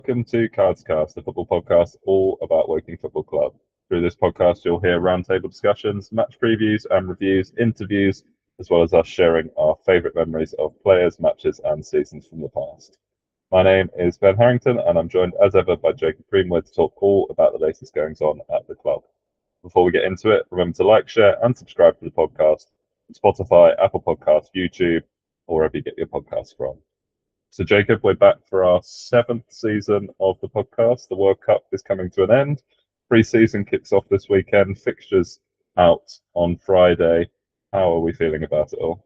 Welcome to CardsCast, the football podcast all about Woking Football Club. Through this podcast, you'll hear roundtable discussions, match previews and reviews, interviews, as well as us sharing our favourite memories of players, matches and seasons from the past. My name is Ben Harrington and I'm joined as ever by Jacob Greenwood to talk all about the latest goings on at the club. Before we get into it, remember to like, share and subscribe to the podcast on Spotify, Apple Podcasts, YouTube, or wherever you get your podcasts from. So, Jacob, we're back for our 7th season of the podcast. The World Cup is coming to an end. Pre-season kicks off this weekend. Fixtures out on Friday. How are we feeling about it all?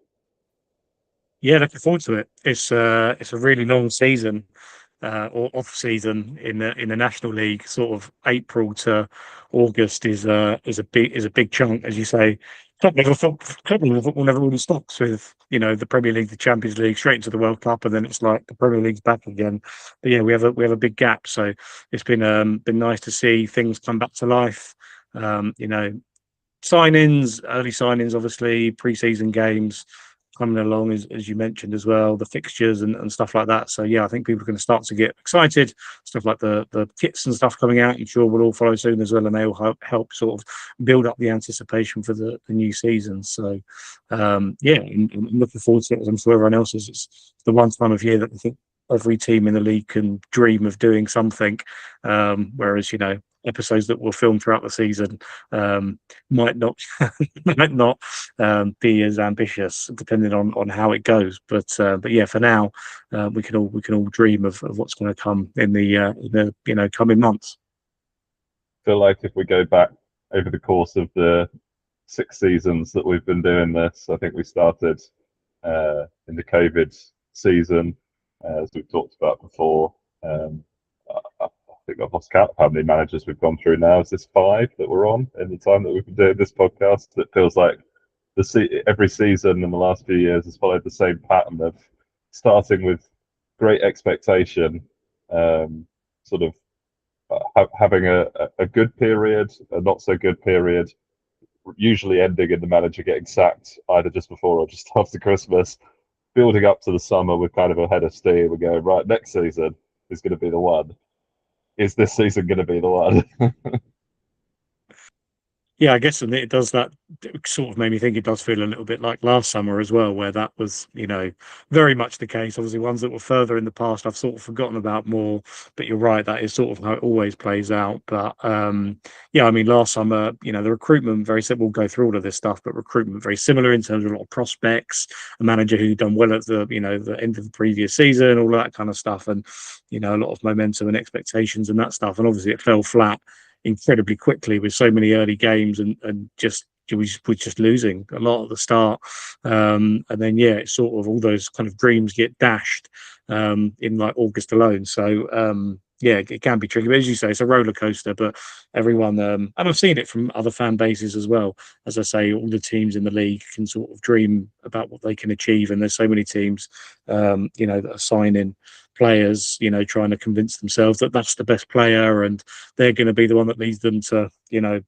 Yeah, looking forward to it. It's a really long season, or off season in the National League. Sort of April to August is a big chunk, as you say. Club level football never really stops with the Premier League, the Champions League, straight into the World Cup, and then it's like the Premier League's back again. But yeah, we have a big gap, so it's been nice to see things come back to life. Signings, early signings, obviously, pre-season games coming along, as you mentioned as well, the fixtures and stuff like that. So yeah, I think people are going to start to get excited. Stuff like the kits and stuff coming out, I'm sure will all follow soon as well, and they will help sort of build up the anticipation for the new season. So yeah, I'm looking forward to it, as I'm sure everyone else is. It's the one time of year that I think every team in the league can dream of doing something, whereas episodes that were filmed throughout the season might not might not be as ambitious, depending on how it goes. But yeah, for now, we can all dream of what's going to come in the coming months. I feel like if we go back over the course of the 6 seasons that we've been doing this, I think we started in the COVID season, as we've talked about before. I think I've lost count of how many managers we've gone through now. Is this 5 that we're on in the time that we've been doing this podcast? It feels like every season in the last few years has followed the same pattern of starting with great expectation, sort of having a good period, a not so good period, usually ending in the manager getting sacked either just before or just after Christmas, building up to the summer with kind of a head of steam. We're going, right, next season is going to be the one. Is this season going to be the one? Yeah, I guess, and it does that. It sort of made me think it does feel a little bit like last summer as well, where that was, very much the case. Obviously, ones that were further in the past, I've sort of forgotten about more. But you're right, that is sort of how it always plays out. But yeah, I mean, last summer, the recruitment very simple. We'll go through all of this stuff, but recruitment very similar in terms of a lot of prospects, a manager who'd done well at the end of the previous season, all that kind of stuff, and a lot of momentum and expectations and that stuff. And obviously, it fell flat incredibly quickly with so many early games and just we were just losing a lot at the start, and then yeah, it's sort of all those kind of dreams get dashed in like August alone. So yeah, it can be tricky, but as you say, it's a roller coaster. But everyone, and I've seen it from other fan bases as well. As I say, all the teams in the league can sort of dream about what they can achieve, and there's so many teams, that are signing players, trying to convince themselves that that's the best player and they're going to be the one that leads them to,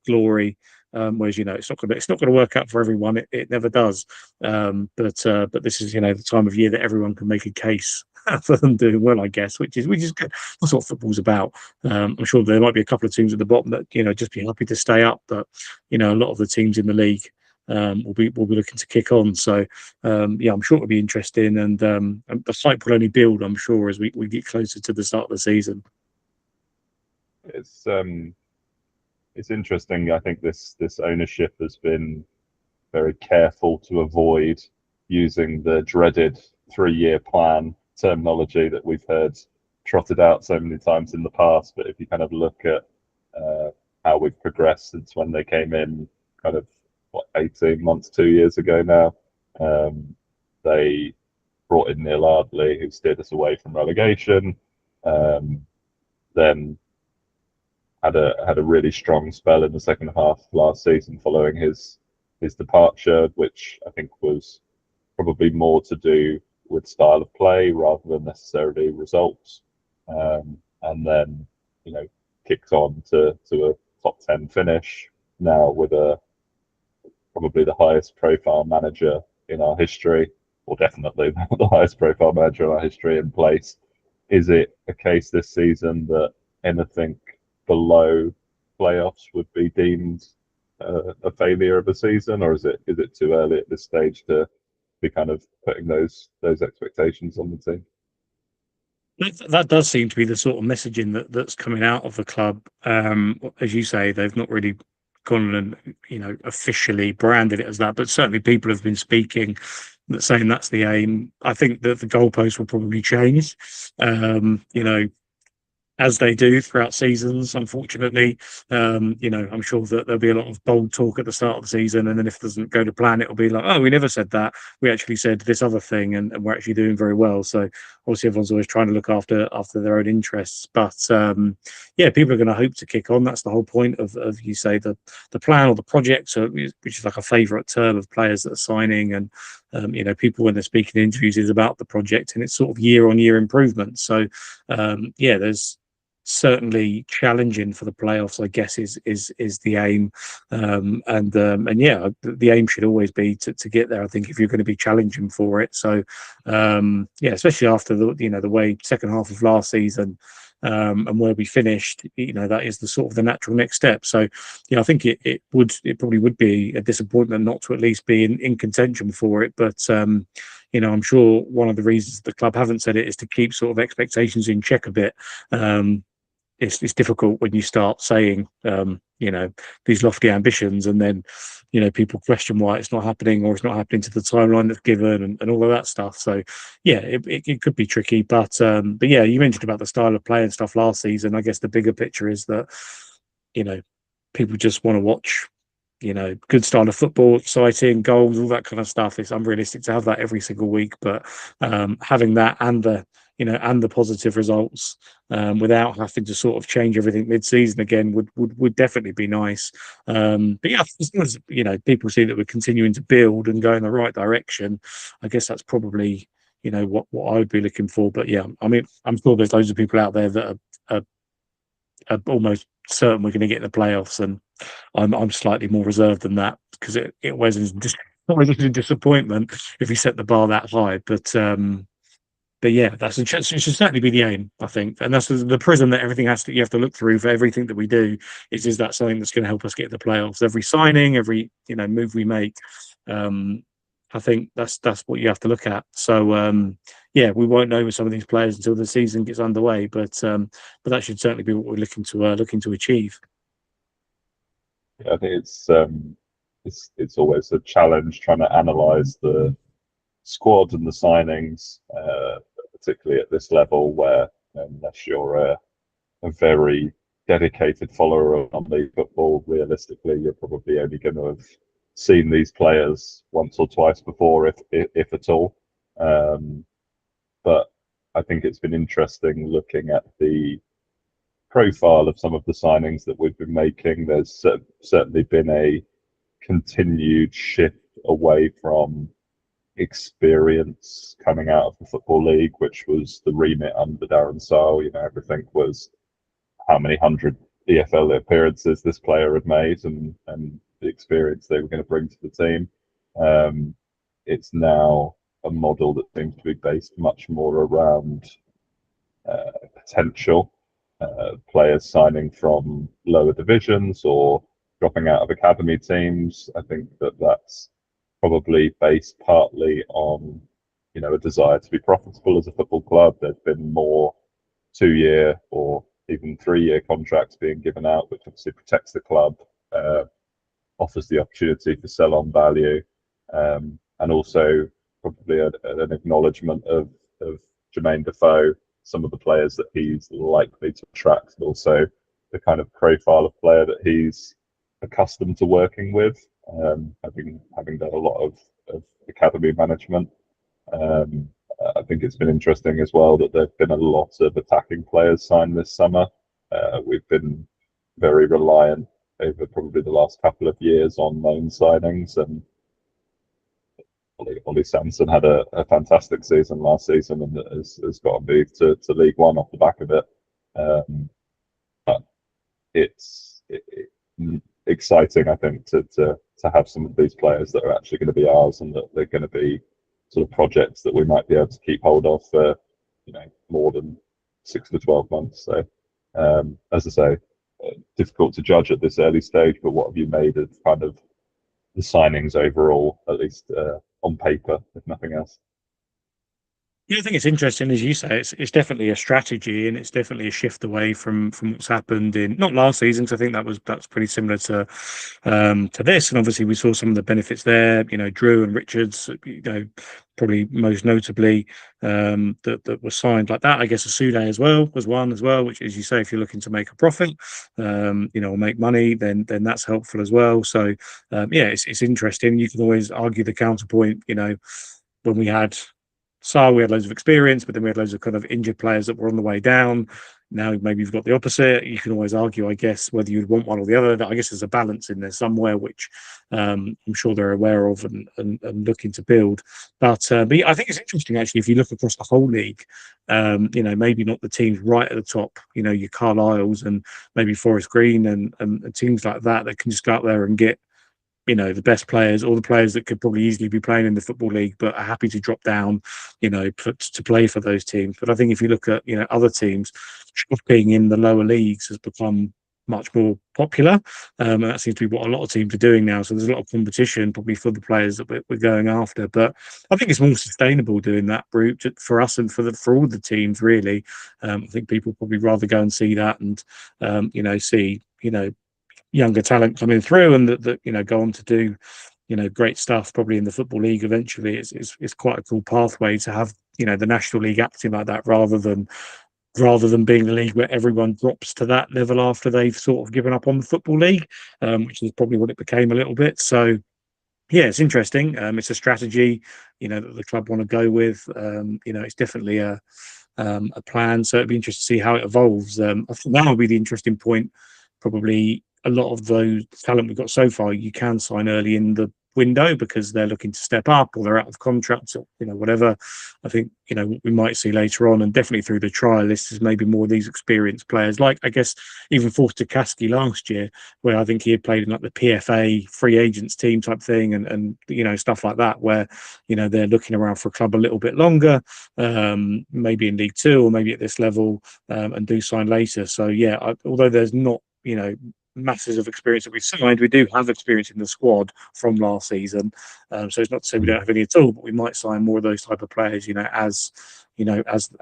glory. Whereas it's not going to work out for everyone. It never does. But this is the time of year that everyone can make a case for them doing well, I guess, which is good. That's what football's about. I'm sure there might be a couple of teams at the bottom that just be happy to stay up, but a lot of the teams in the league will be looking to kick on. So yeah, I'm sure it'll be interesting, and the hype will only build, I'm sure, as we get closer to the start of the season. It's interesting. I think this ownership has been very careful to avoid using the dreaded 3-year plan terminology that we've heard trotted out so many times in the past. But if you kind of look at how we've progressed since when they came in, kind of 18 months, 2 years ago now, they brought in Neil Ardley, who steered us away from relegation. Then had a really strong spell in the second half of last season following his departure, which I think was probably more to do with style of play rather than necessarily results. And then kicked on to a top 10 finish now with probably the highest profile manager in our history, or definitely the highest profile manager in our history in place. is it a case this season that anything below playoffs would be deemed a failure of a season, or is it too early at this stage to be kind of putting those expectations on the team? That does seem to be the sort of messaging that's coming out of the club. As you say, they've not really gone and officially branded it as that, but certainly people have been speaking that saying that's the aim. I think that the goalposts will probably change. As they do throughout seasons, unfortunately. I'm sure that there'll be a lot of bold talk at the start of the season, and then if it doesn't go to plan, it'll be like, oh, we never said that. We actually said this other thing, and we're actually doing very well. So obviously, everyone's always trying to look after their own interests. But yeah, people are going to hope to kick on. That's the whole point of you say the plan or the project, which is like a favourite term of players that are signing, and people when they're speaking in interviews is about the project, and it's sort of year-on-year improvement. So yeah, there's certainly challenging for the playoffs, I guess, is the aim, and yeah, the aim should always be to get there. I think if you're going to be challenging for it, so yeah, especially after the way second half of last season and where we finished, that is the sort of the natural next step. So I think it probably would be a disappointment not to at least be in contention for it, but I'm sure one of the reasons the club haven't said it is to keep sort of expectations in check a bit. It's difficult when you start saying these lofty ambitions, and then people question why it's not happening, or it's not happening to the timeline that's given, and all of that stuff. So yeah, it could be tricky, but yeah, you mentioned about the style of play and stuff last season. I guess the bigger picture is that people just want to watch good style of football, exciting goals, all that kind of stuff. It's unrealistic to have that every single week, but having that and the positive results without having to sort of change everything mid-season again would definitely be nice. But yeah, as long as people see that we're continuing to build and go in the right direction, I guess that's probably what I would be looking for. But yeah, I mean, I'm sure there's loads of people out there that are almost certain we're going to get in the playoffs, and I'm slightly more reserved than that, because it always is always a disappointment if you set the bar that high. But yeah, it should certainly be the aim, I think, and that's the prism that you have to look through for everything that we do. Is that something that's going to help us get the playoffs? Every signing, every move we make, I think that's what you have to look at. So yeah, we won't know with some of these players until the season gets underway, but that should certainly be what we're looking to achieve. Yeah, I think it's always a challenge trying to analyze the squad and the signings, particularly at this level, where unless you're a very dedicated follower of non-league football, realistically, you're probably only going to have seen these players once or twice before, if at all. But I think it's been interesting looking at the profile of some of the signings that we've been making. There's certainly been a continued shift away from experience coming out of the Football League, which was the remit under Darren Sarll. Everything was how many hundred EFL appearances this player had made, and the experience they were going to bring to the team. It's now a model that seems to be based much more around potential players signing from lower divisions or dropping out of academy teams. I think that's probably based partly on a desire to be profitable as a football club. There's been more 2-year or even 3-year contracts being given out, which obviously protects the club, offers the opportunity for sell-on value, and also probably an acknowledgement of Jermaine Defoe, some of the players that he's likely to attract, and also the kind of profile of player that he's accustomed to working with, having done a lot of academy management. I think it's been interesting as well that there've been a lot of attacking players signed this summer. We've been very reliant over probably the last couple of years on loan signings, and Ollie Sampson had a fantastic season last season, and has got a move to League One off the back of it. But it's exciting, I think, to have some of these players that are actually going to be ours, and that they're going to be sort of projects that we might be able to keep hold of for more than to 12 months. So, as I say, difficult to judge at this early stage. But what have you made of kind of the signings overall, at least on paper, if nothing else? Yeah, I think it's interesting, as you say. It's definitely a strategy, and it's definitely a shift away from what's happened in not last season. Because I think that's pretty similar to this, and obviously we saw some of the benefits there. You know, Drew and Richards. You know, probably most notably that was signed like that. I guess Asude as well was one as well. Which, as you say, if you're looking to make a profit, you know, or make money, then that's helpful as well. So yeah, it's interesting. You can always argue the counterpoint. You know, when we had so we had loads of experience, but then we had loads of kind of injured players that were on the way down. Now maybe you've got the opposite. You can always argue, I guess, whether you'd want one or the other. I guess there's a balance in there somewhere, which I'm sure they're aware of and looking to build. But yeah, I think it's interesting actually if you look across the whole league. You know, maybe not the teams right at the top. You know, your Carlisles and maybe Forest Green and teams like that that can just go out there and get, you know, the best players, or the players that could probably easily be playing in the Football League, but are happy to drop down, you know, to play for those teams. But I think if you look at, you know, other teams, shopping in the lower leagues has become much more popular. And that seems to be what a lot of teams are doing now. So there's a lot of competition probably for the players that we're going after. But I think it's more sustainable doing that route for us and for all the teams, really. I think people probably rather go and see that and, you know, see, you know, younger talent coming through and that you know go on to do, you know, great stuff probably in the Football League eventually. It's quite a cool pathway to have, you know, the National League acting like that rather than being the league where everyone drops to that level after they've sort of given up on the Football League, which is probably what it became a little bit. So yeah, it's interesting. It's a strategy, you know, that the club want to go with. You know, it's definitely a plan. So it'd be interesting to see how it evolves. I think that'll be the interesting point. Probably a lot of those talent we've got so far, you can sign early in the window because they're looking to step up or they're out of contracts or, you know, whatever. I think, you know, what we might see later on and definitely through the trial list is maybe more of these experienced players, like I guess even Forster Kasky last year, where I think he had played in like the PFA free agents team type thing and you know, stuff like that, where, you know, they're looking around for a club a little bit longer, maybe in League Two or maybe at this level, and do sign later. So yeah, although there's not, you know, masses of experience that we've signed, we do have experience in the squad from last season. So it's not to say we don't have any at all, but we might sign more of those type of players, you know, as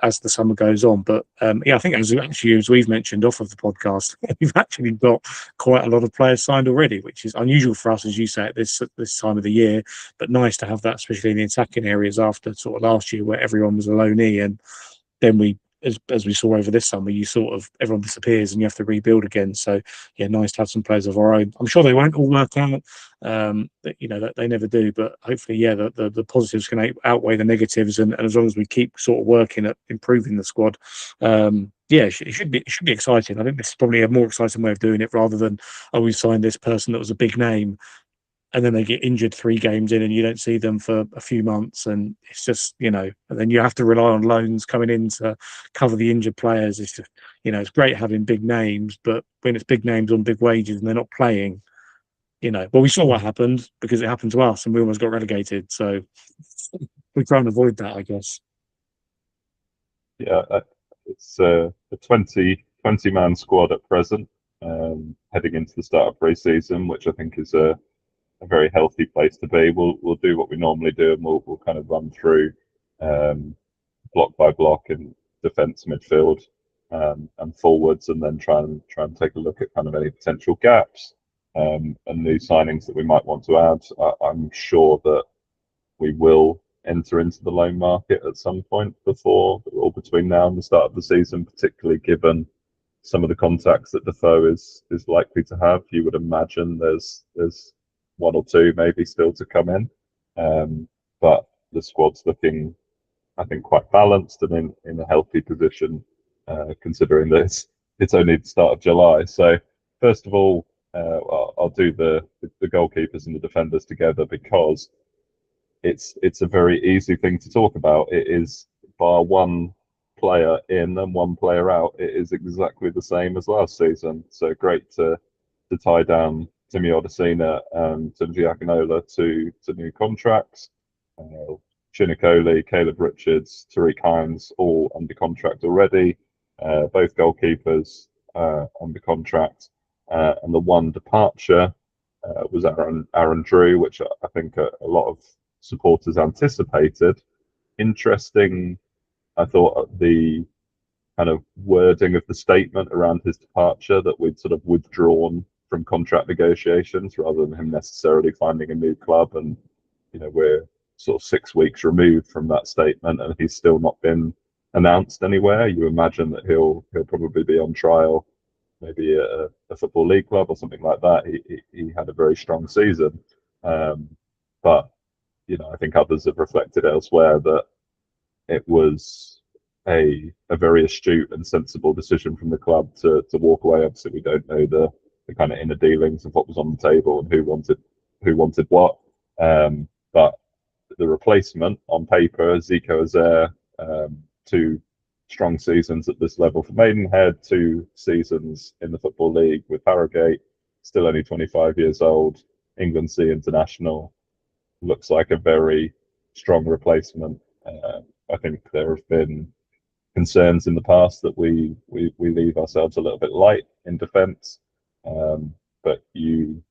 as the summer goes on. But yeah, I think as we've mentioned off of the podcast, we've actually got quite a lot of players signed already, which is unusual for us, as you say, at this time of the year. But nice to have that, especially in the attacking areas after sort of last year where everyone was a loanee, and then we, as we saw over this summer, you sort of everyone disappears and you have to rebuild again. So yeah, nice to have some players of our own. I'm sure they won't all work out, you know, that they never do, but hopefully, yeah, the positives can outweigh the negatives, and as long as we keep sort of working at improving the squad, yeah, it should be exciting. I think this is probably a more exciting way of doing it rather than, oh, we signed this person that was a big name and then they get injured 3 games in and you don't see them for a few months, and it's just, you know, and then you have to rely on loans coming in to cover the injured players. It's just, you know, it's great having big names, but when it's big names on big wages and they're not playing, you know, well, we saw what happened because it happened to us and we almost got relegated. So we try and avoid that, I guess. Yeah, it's a 20 man squad at present, heading into the start of pre-season, which I think is a very healthy place to be. We'll do what we normally do, and we'll kind of run through block by block in defence, midfield, and forwards, and then try and take a look at kind of any potential gaps, and new signings that we might want to add. I'm sure that we will enter into the loan market at some point before or between now and the start of the season, particularly given some of the contacts that Defoe is likely to have. You would imagine there's one or two maybe still to come in, but the squad's looking, I think, quite balanced and in a healthy position, considering that it's only the start of July. So first of all, I'll do the goalkeepers and the defenders together because it's a very easy thing to talk about. It is, bar one player in and one player out, it is exactly the same as last season. So great to tie down Timmy Odesina and Timothy Akinola to new contracts. Chinicoli, Caleb Richards, Tariq Hines, all under contract already. both goalkeepers under contract, and the one departure was Aaron Drew, which I think a lot of supporters anticipated. Interesting, I thought, the kind of wording of the statement around his departure, that we'd sort of withdrawn from contract negotiations rather than him necessarily finding a new club. And we're sort of 6 weeks removed from that statement, and he's still not been announced anywhere. You imagine that he'll probably be on trial, maybe a football league club or something like that. He had a very strong season, but I think others have reflected elsewhere that it was a very astute and sensible decision from the club to walk away. Obviously, we don't know the kind of inner dealings of what was on the table and who wanted what. But the replacement on paper, Zico Azer, 2 strong seasons at this level for Maidenhead, 2 seasons in the Football League with Harrogate, still only 25 years old, England C international, looks like a very strong replacement. I think there have been concerns in the past that we leave ourselves a little bit light in defence, but we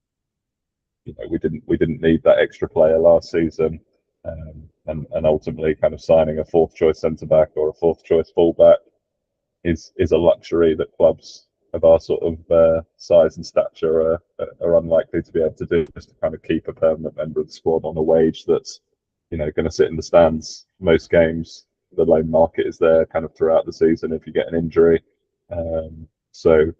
didn't need that extra player last season, and ultimately, kind of signing a 4th choice centre back or a 4th choice fullback is a luxury that clubs of our sort of size and stature are unlikely to be able to do, just to kind of keep a permanent member of the squad on a wage that's going to sit in the stands most games. The loan market is there kind of throughout the season if you get an injury, so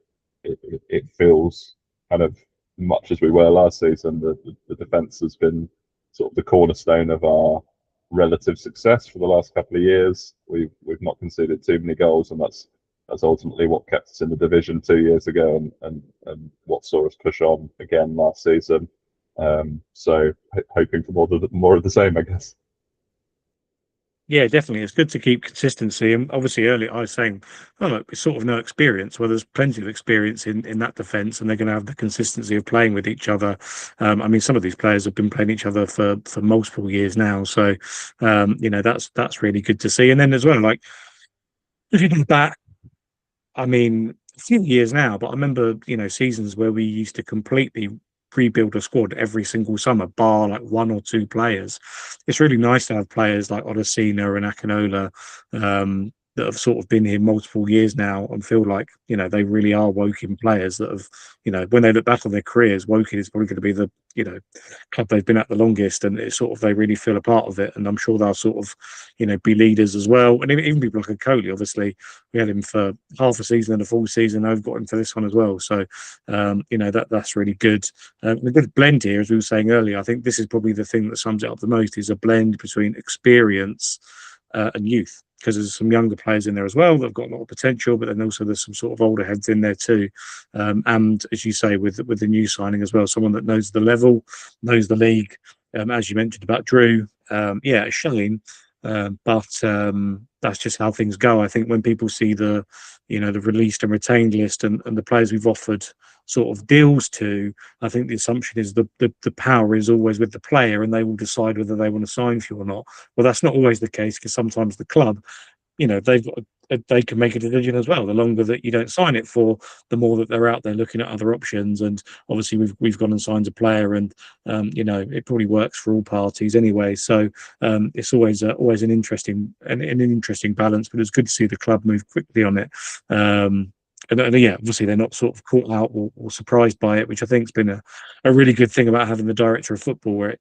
it feels kind of much as we were last season. The defence has been sort of the cornerstone of our relative success for the last couple of years. We've not conceded too many goals, and that's ultimately what kept us in the division 2 years ago, and what saw us push on again last season. So hoping for more of the same, I guess. Yeah, definitely. It's good to keep consistency. And obviously, earlier I was saying, oh, look, it's sort of no experience. Well, there's plenty of experience in that defence, and they're going to have the consistency of playing with each other. I mean, some of these players have been playing each other for multiple years now. So, that's really good to see. And then as well, like, if you look back, I mean, a few years now, but I remember, seasons where we used to completely rebuild a squad every single summer, bar like 1 or 2 players. It's really nice to have players like Odesina and Akinola, that have sort of been here multiple years now and feel like, they really are Woking players that have, when they look back on their careers, Woking is probably going to be the, club they've been at the longest, and it's sort of, they really feel a part of it. And I'm sure they'll sort of, be leaders as well. And even people like a Coley, obviously, we had him for half a season and a full season. I've got him for this one as well. So, that's really good. A good blend here, as we were saying earlier. I think this is probably the thing that sums it up the most, is a blend between experience and youth, because there's some younger players in there as well that have got a lot of potential, but then also there's some sort of older heads in there too. And as you say, with the new signing as well, someone that knows the level, knows the league. As you mentioned about Drew, a shame, but that's just how things go. I think when people see the released and retained list, and the players we've offered sort of deals to, I think the assumption is the power is always with the player, and they will decide whether they want to sign for you or not. Well, that's not always the case, because sometimes the club, they can make a decision as well. The longer that you don't sign it for, the more that they're out there looking at other options. And obviously we've gone and signed a player, and it probably works for all parties anyway. So it's always an interesting balance. But it's good to see the club move quickly on it. And obviously they're not sort of caught out or surprised by it, which I think has been a really good thing about having the director of football, where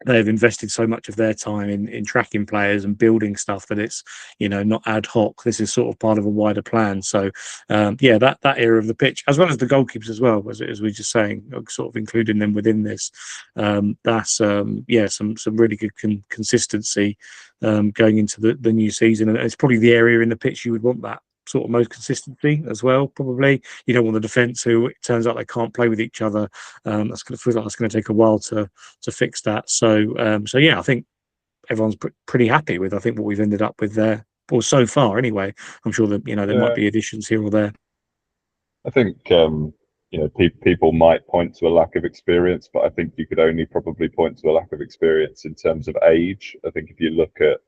they've invested so much of their time in tracking players and building stuff, that it's not ad hoc. This is sort of part of a wider plan. So that area of the pitch, as well as the goalkeepers as well, as we were just saying, sort of including them within this, that's some really good consistency going into the new season. And it's probably the area in the pitch you would want that sort of most consistency as well. Probably you don't want the defence who it turns out they can't play with each other. That's going to feel like it's going to take a while to fix that. So I think everyone's pretty happy with, I think, what we've ended up with there, or so far anyway. I'm sure that there might be additions here or there. I think people might point to a lack of experience, but I think you could only probably point to a lack of experience in terms of age. I think if you look at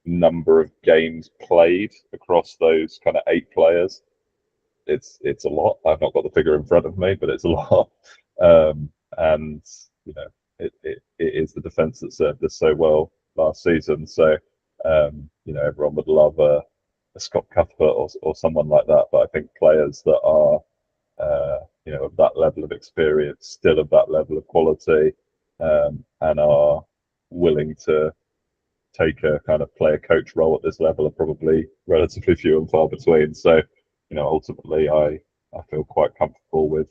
number of games played across those kind of 8 players, it's a lot. I've not got the figure in front of me, but it's a lot. And you know, it is the defence that served us so well last season. So you know, everyone would love a Scott Cuthbert or someone like that. But I think players that are you know, of that level of experience, still of that level of quality, and are willing to take a kind of player coach role at this level are probably relatively few and far between. So, you know, ultimately, I feel quite comfortable with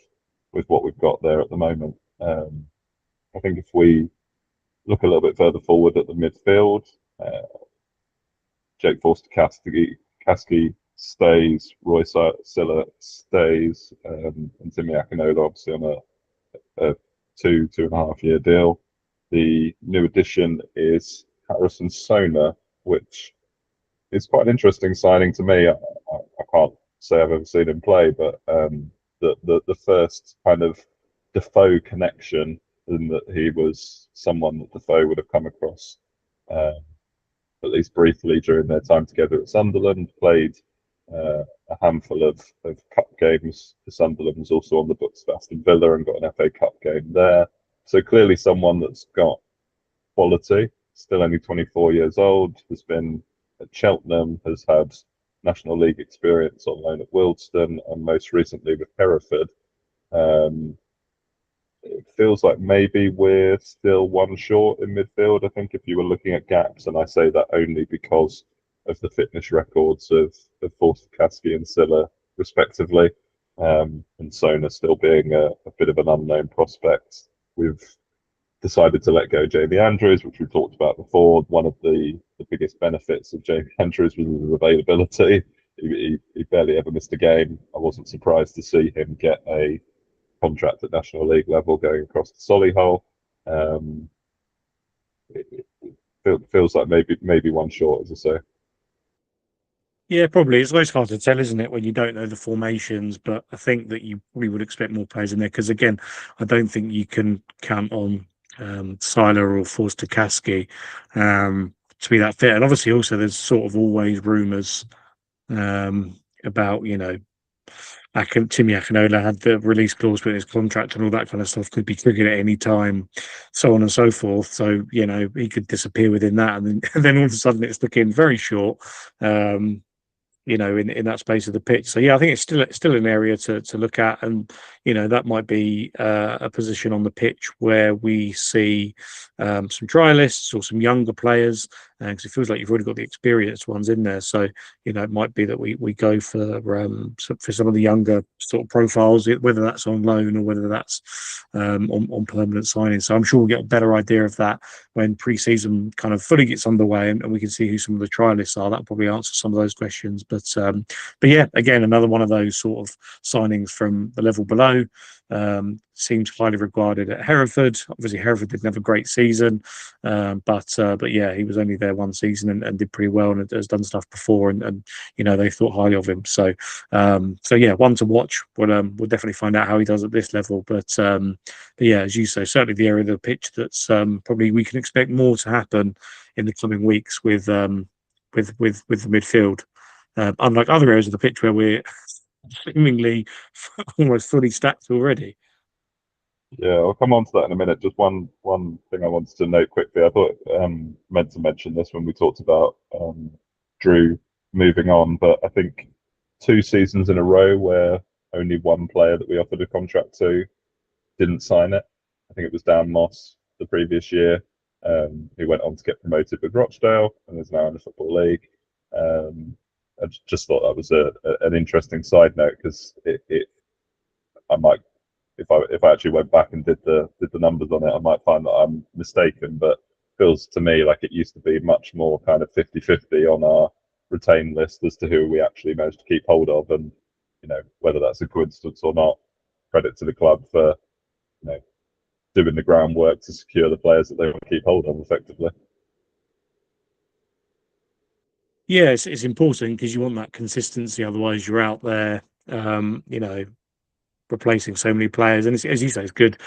what we've got there at the moment. I think if we look a little bit further forward at the midfield, Jake Forster-Caskey stays, Roy Silla stays, and Timmy Akinola obviously on a 2.5 year deal. The new addition is Harrison Sona, which is quite an interesting signing to me. I can't say I've ever seen him play, but the first kind of Defoe connection, in that he was someone that Defoe would have come across at least briefly during their time together at Sunderland, played a handful of cup games for Sunderland, was also on the books for Aston Villa and got an FA Cup game there. So clearly someone that's got quality, still only 24 years old, has been at Cheltenham, has had National League experience on loan at Wildston, and most recently with Hereford. It feels like maybe we're still one short in midfield. I think if you were looking at gaps, and I say that only because of the fitness records of Forster-Caskey and Silla, respectively, and Sona still being a bit of an unknown prospect. We've decided to let go Jamie Andrews, which we've talked about before. One of the biggest benefits of Jamie Andrews was his availability. He barely ever missed a game. I wasn't surprised to see him get a contract at National League level going across to Solihull. It feels like maybe one short, as I say. Yeah, probably. It's always hard to tell, isn't it, when you don't know the formations? But I think that you probably would expect more players in there because, again, I don't think you can count on Siler or Forster-Caskey to be that fit. And obviously, also, there's sort of always rumours about, you know, Timmy Akinola had the release clause with his contract and all that kind of stuff could be triggered at any time, so on and so forth. So, you know, he could disappear within that. And then, and then all of a sudden it's looking very short. You know, in that space of the pitch. So yeah, I think it's still an area to look at, and you know that might be a position on the pitch where we see some trialists or some younger players, because it feels like you've already got the experienced ones in there. So you know, it might be that we go for some of the younger sort of profiles, whether that's on loan or whether that's on permanent signing. So I'm sure we'll get a better idea of that when pre-season kind of fully gets underway, and we can see who some of the trialists are. That'll probably answer some of those questions. But yeah, again, another one of those sort of signings from the level below. Seems highly regarded at Hereford. Obviously, Hereford didn't have a great season, but yeah, he was only there one season and did pretty well, and has done stuff before, and you know they thought highly of him. So yeah, one to watch. We'll definitely find out how he does at this level. But yeah, as you say, certainly the area of the pitch that's probably we can expect more to happen in the coming weeks with the midfield. Unlike other areas of the pitch where we're seemingly almost fully stacked already. Yeah, I'll come on to that in a minute. Just one thing I wanted to note quickly. I thought meant to mention this when we talked about Drew moving on, but I think 2 seasons in a row where only one player that we offered a contract to didn't sign it. I think it was Dan Moss the previous year, who went on to get promoted with Rochdale and is now in the Football League. I just thought that was an interesting side note because I might, if I actually went back and did the numbers on it, I might find that I'm mistaken, but feels to me like it used to be much more kind of 50-50 on our retain list as to who we actually managed to keep hold of, and you know, whether that's a coincidence or not, credit to the club for, you know, doing the groundwork to secure the players that they want to keep hold of effectively. Yeah, it's important because you want that consistency. Otherwise, you're out there, you know, replacing so many players. And as you say, it's good.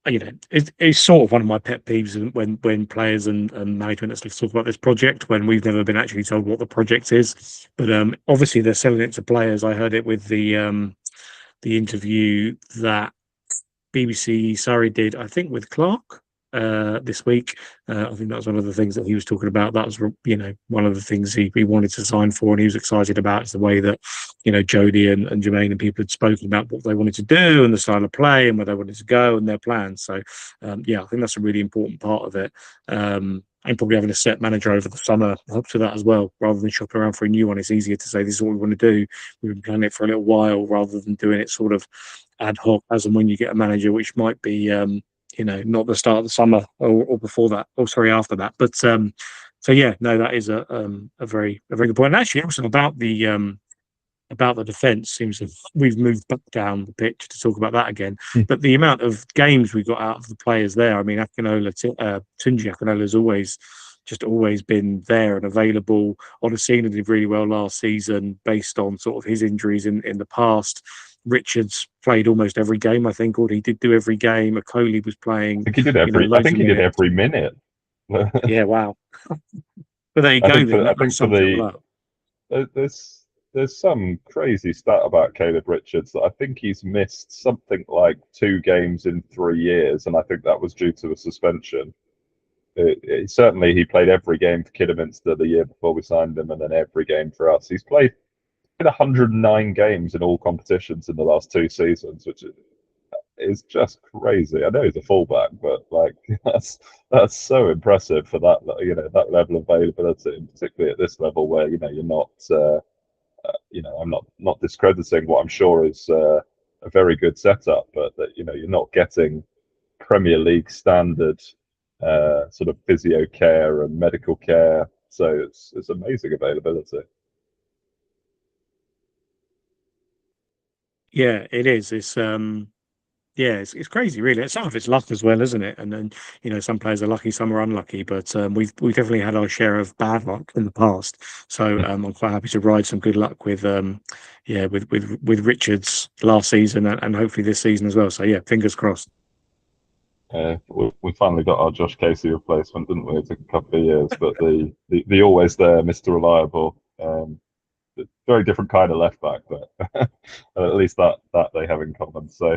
it's sort of one of my pet peeves when players and management let's talk about this project when we've never been actually told what the project is. But obviously they're selling it to players. I heard it with the interview that BBC Surrey did, I think, with Clark this week. I think that was one of the things that he was talking about. That was, one of the things he wanted to sign for, and he was excited about is the way that, Jody and Jermaine and people had spoken about what they wanted to do and the style of play and where they wanted to go and their plans. So, I think that's a really important part of it. And probably having a set manager over the summer helps with that as well, rather than shopping around for a new one. It's easier to say this is what we want to do. We've been planning it for a little while, rather than doing it sort of ad hoc as and when you get a manager, which might be not the start of the summer or before that, or sorry, after that. But so yeah, no, that is a very good point. And actually, also about the defence, seems that we've moved back down the pitch to talk about that again. But the amount of games we got out of the players there, I mean, Tunji Akinola has always been there and available. Odesina did really well last season based on sort of his injuries in the past. Richards played almost every game, I think, or he did do every game. Akoli was playing. I think he did every minute. Yeah, wow. But there you go. There's some crazy stat about Caleb Richards that I think he's missed something like 2 games in 3 years, and I think that was due to a suspension. Certainly, he played every game for Kidderminster the year before we signed him, and then every game for us. He's played 109 games in all competitions in the last 2 seasons, which is just crazy. I know he's a fullback, but like that's so impressive for that that level of availability, and particularly at this level where you're not. I'm not discrediting what I'm sure is a very good setup, but that you're not getting Premier League standard sort of physio care and medical care. So it's amazing availability. Yeah, it is. It's crazy, really. Some of it's luck as well, isn't it? And then some players are lucky, some are unlucky. But we've definitely had our share of bad luck in the past. So I'm quite happy to ride some good luck with with Richards last season and hopefully this season as well. So yeah, fingers crossed. We finally got our Josh Casey replacement, didn't we? It took a couple of years, but the always there, Mr. Reliable. Very different kind of left back, but at least that they have in common. So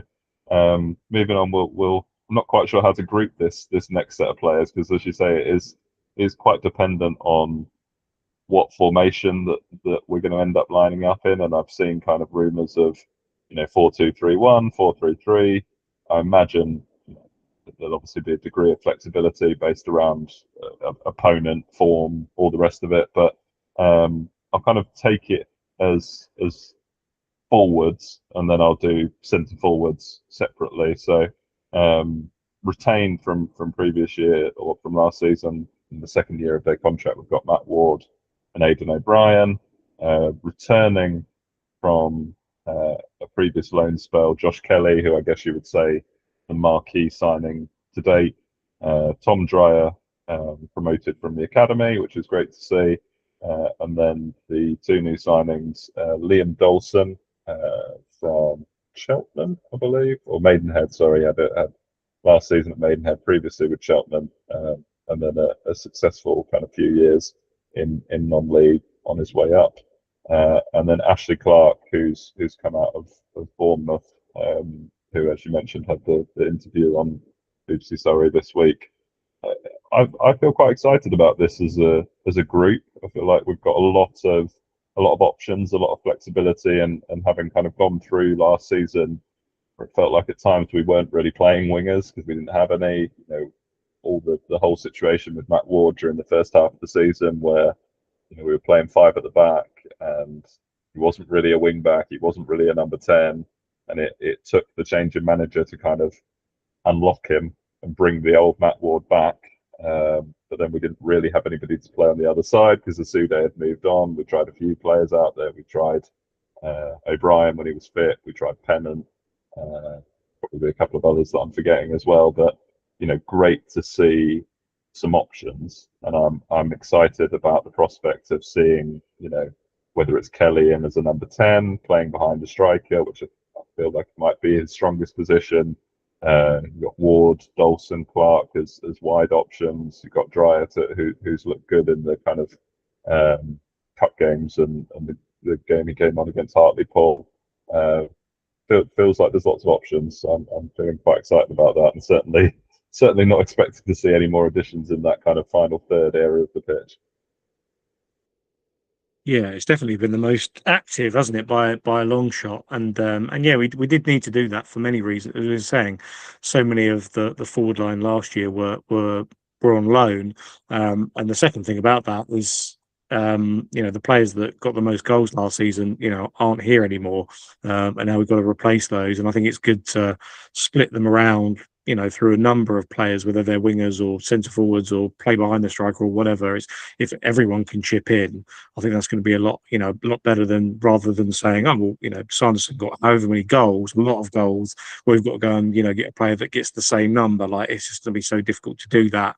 moving on, I'm not quite sure how to group this next set of players, because as you say, it is quite dependent on what formation that we're going to end up lining up in. And I've seen kind of rumours of 4-2-3-1, 4-3-3. I imagine there'll obviously be a degree of flexibility based around opponent form, all the rest of it, but I'll kind of take it as forwards, and then I'll do centre forwards separately. So retained from previous year or from last season, in the second year of their contract, we've got Matt Ward and Aidan O'Brien. Returning from a previous loan spell, Josh Kelly, who I guess you would say the marquee signing to date. Tom Dreyer, promoted from the academy, which is great to see. And then the 2 new signings, Liam Dolson from Cheltenham, I believe, or Maidenhead. Sorry, had last season at Maidenhead, previously with Cheltenham, and then a successful kind of few years in non-league on his way up. And then Ashley Clark, who's come out of Bournemouth, who, as you mentioned, had the interview on BBC Surrey this week. I feel quite excited about this as a group. I feel like we've got a lot of options, a lot of flexibility, and having kind of gone through last season, where it felt like at times we weren't really playing wingers because we didn't have any. All the whole situation with Matt Ward during the first half of the season, where we were playing 5 at the back, and he wasn't really a wing back, he wasn't really a number 10, and it took the change in manager to kind of unlock him and bring the old Matt Ward back. But then we didn't really have anybody to play on the other side because Asude had moved on. We tried a few players out there. We tried O'Brien when he was fit. We tried Pennant, probably a couple of others that I'm forgetting as well. But great to see some options, and I'm excited about the prospect of seeing whether it's Kelly in as a number 10 playing behind the striker, which I feel like might be his strongest position. You've got Ward, Dawson, Clark as wide options. You've got Dryatt who's looked good in the kind of cup games and the game he came on against Hartlepool. Feels like there's lots of options. So I'm feeling quite excited about that, and certainly not expecting to see any more additions in that kind of final third area of the pitch. Yeah, it's definitely been the most active, hasn't it, by a long shot? And yeah, we did need to do that for many reasons. As we were saying, so many of the forward line last year were on loan. And the second thing about that was, the players that got the most goals last season, aren't here anymore. And now we've got to replace those. And I think it's good to split them around, through a number of players, whether they're wingers or centre forwards or play behind the striker or whatever. It's if everyone can chip in, I think that's going to be a lot better than rather than saying, oh, well, Sanderson got however many goals, a lot of goals. We've got to go and, get a player that gets the same number. Like, it's just going to be so difficult to do that.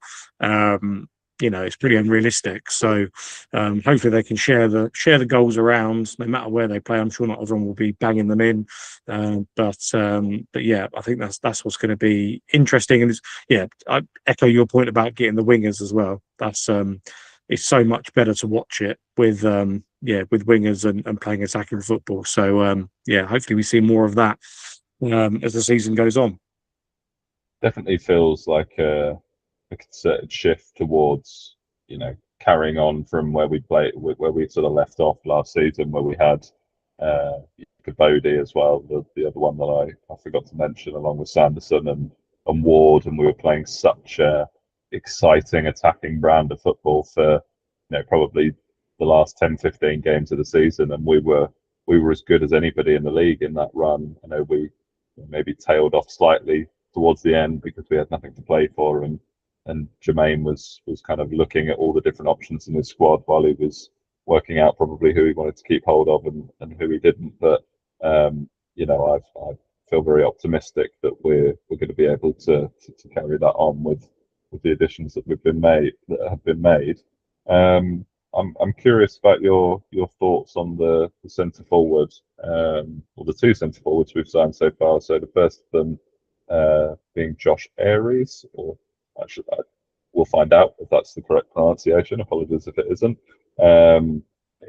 It's pretty unrealistic. So hopefully they can share the goals around, no matter where they play. I'm sure not everyone will be banging them in, but yeah, I think that's what's going to be interesting. And I echo your point about getting the wingers as well. That's it's so much better to watch it with with wingers and playing attacking football. So hopefully we see more of that as the season goes on. Definitely feels like a concerted shift towards carrying on from where we sort of left off last season, where we had Bodie as well, the other one that I forgot to mention, along with Sanderson and Ward, and we were playing such a exciting attacking brand of football for probably the last 10-15 games of the season, and we were as good as anybody in the league in that run. I know we maybe tailed off slightly towards the end because we had nothing to play for, and Jermaine was kind of looking at all the different options in his squad while he was working out probably who he wanted to keep hold of and who he didn't. But I feel very optimistic that we're going to be able to carry that on with the additions that have been made. I'm curious about your thoughts on the centre forward, or the two centre forwards we've signed so far. So the first of them being Josh Aries, or actually, we'll find out if that's the correct pronunciation. Apologies if it isn't.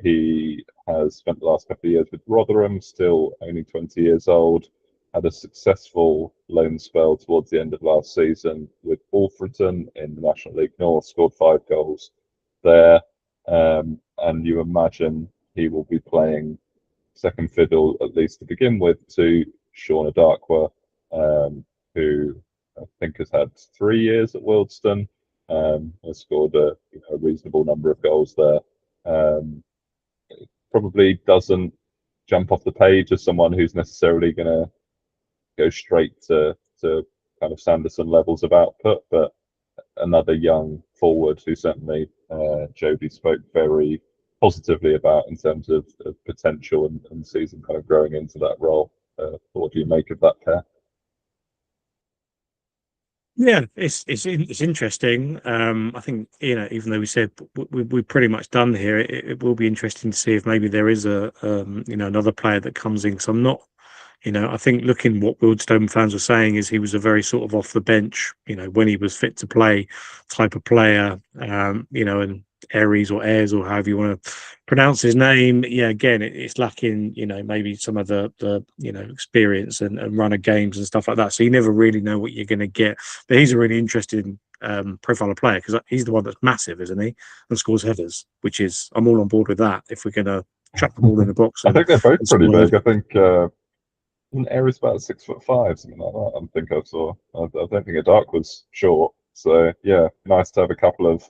He has spent the last couple of years with Rotherham, still only 20 years old. Had a successful loan spell towards the end of last season with Alfreton in the National League North, scored 5 goals there. And you imagine he will be playing second fiddle, at least to begin with, to Sean Adarkwa, who I think has had 3 years at Wealdstone, has scored a reasonable number of goals there. Probably doesn't jump off the page as someone who's necessarily going to go straight to kind of Sanderson levels of output, but another young forward who certainly Jody spoke very positively about in terms of potential and the season kind of growing into that role. What do you make of that pair? Yeah, it's interesting. I think even though we said we're pretty much done here, it will be interesting to see if maybe there is a another player that comes in. Because I'm not, I think looking what Wealdstone fans were saying is he was a very sort of off the bench, when he was fit to play type of player. And Aries or Ayres or however you want to pronounce his name. Yeah, again, it's lacking, maybe some of the experience and run of games and stuff like that. So you never really know what you're going to get. But he's a really interesting profile of player because he's the one that's massive, isn't he? And scores headers, which is I'm all on board with that. If we're going to chuck the ball in the box, I think they're both pretty big. header. I think Aries about 6'5", something like that. I think I saw. I don't think Adark was short. So yeah, nice to have a couple of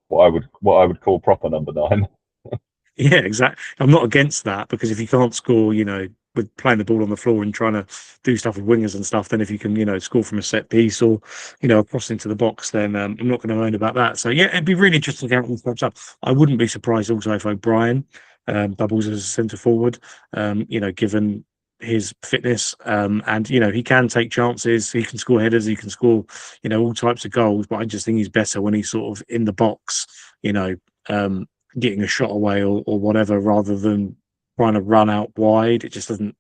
what I would call proper number 9. Yeah, exactly. I'm not against that because if you can't score, with playing the ball on the floor and trying to do stuff with wingers and stuff, then if you can, score from a set piece or, across into the box, then I'm not going to moan about that. So yeah, it'd be really interesting to get these match up. I wouldn't be surprised also if O'Brien doubles as a centre forward, given his fitness, and he can take chances, he can score headers, he can score, all types of goals. But I just think he's better when he's sort of in the box, getting a shot away or whatever, rather than trying to run out wide. It doesn't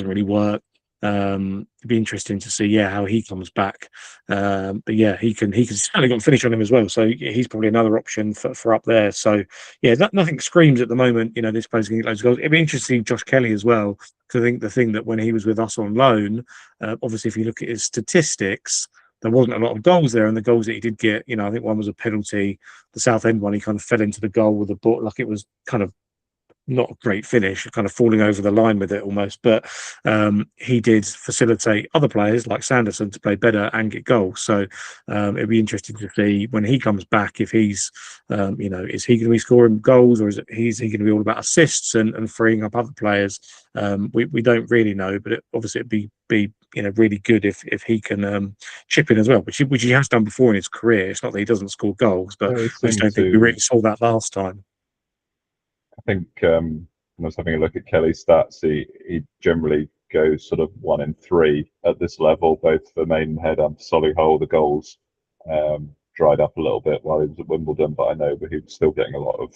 really work. It'd be interesting to see, how he comes back. But yeah, he can certainly got a finish on him as well. So he's probably another option for up there. So yeah, nothing screams at the moment. This player's going to get loads of goals. It'd be interesting to see Josh Kelly as well, because I think the thing that when he was with us on loan, obviously if you look at his statistics, there wasn't a lot of goals there, and the goals that he did get, I think one was a penalty. The Southend one, he kind of fell into the goal with the ball, like it was kind of not a great finish, kind of falling over the line with it almost. But he did facilitate other players like Sanderson to play better and get goals. So it'd be interesting to see when he comes back if he's, is he going to be scoring goals, or is he going to be all about assists and freeing up other players? We don't really know, but obviously it'd be really good if he can chip in as well, which he has done before in his career. It's not that he doesn't score goals, but They I just seem don't think we to. really saw that last time. I think I was having a look at Kelly's stats. He generally goes sort of 1 in 3 at this level, both for Maidenhead and for Solihull. The goals dried up a little bit while he was at Wimbledon, but I know that he was still getting a lot of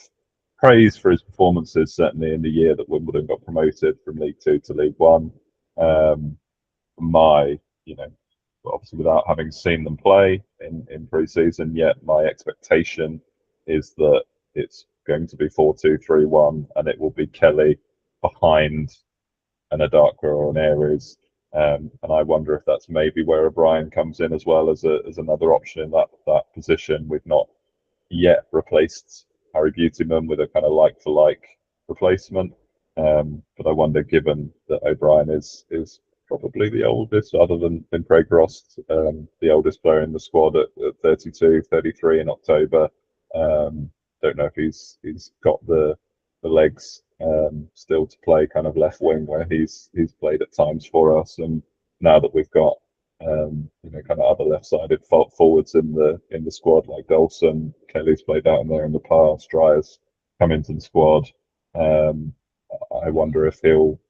praise for his performances, certainly in the year that Wimbledon got promoted from League Two to League One. Um, my, obviously without having seen them play in pre-season yet, my expectation is that it's going to be 4-2-3-1, and it will be Kelly behind an Adaka or an Aries. And I wonder if that's maybe where O'Brien comes in as well as another option in that position. We've not yet replaced Harry Beautyman with a kind of like for like replacement. But I wonder, given that O'Brien is probably the oldest, other than Craig Ross, the oldest player in the squad at 32, 33 in October. Don't know if he's got the legs still to play kind of left wing where he's played at times for us, and now that we've got kind of other left-sided forwards in the squad like Dolson, Kelly's played out in there in the past, Dryer's come into the squad. I wonder if he'll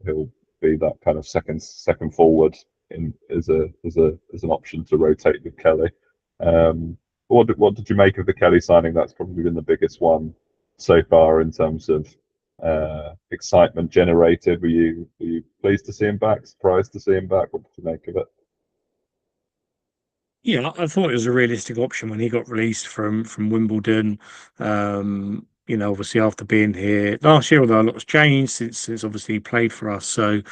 be that kind of second forward as an option to rotate with Kelly. What did you make of the Kelly signing? That's probably been the biggest one so far in terms of excitement generated. Were you pleased to see him back? Surprised to see him back? What did you make of it? Yeah, I thought it was a realistic option when he got released from Wimbledon. Obviously after being here last year, although a lot has changed since obviously he played for us. So,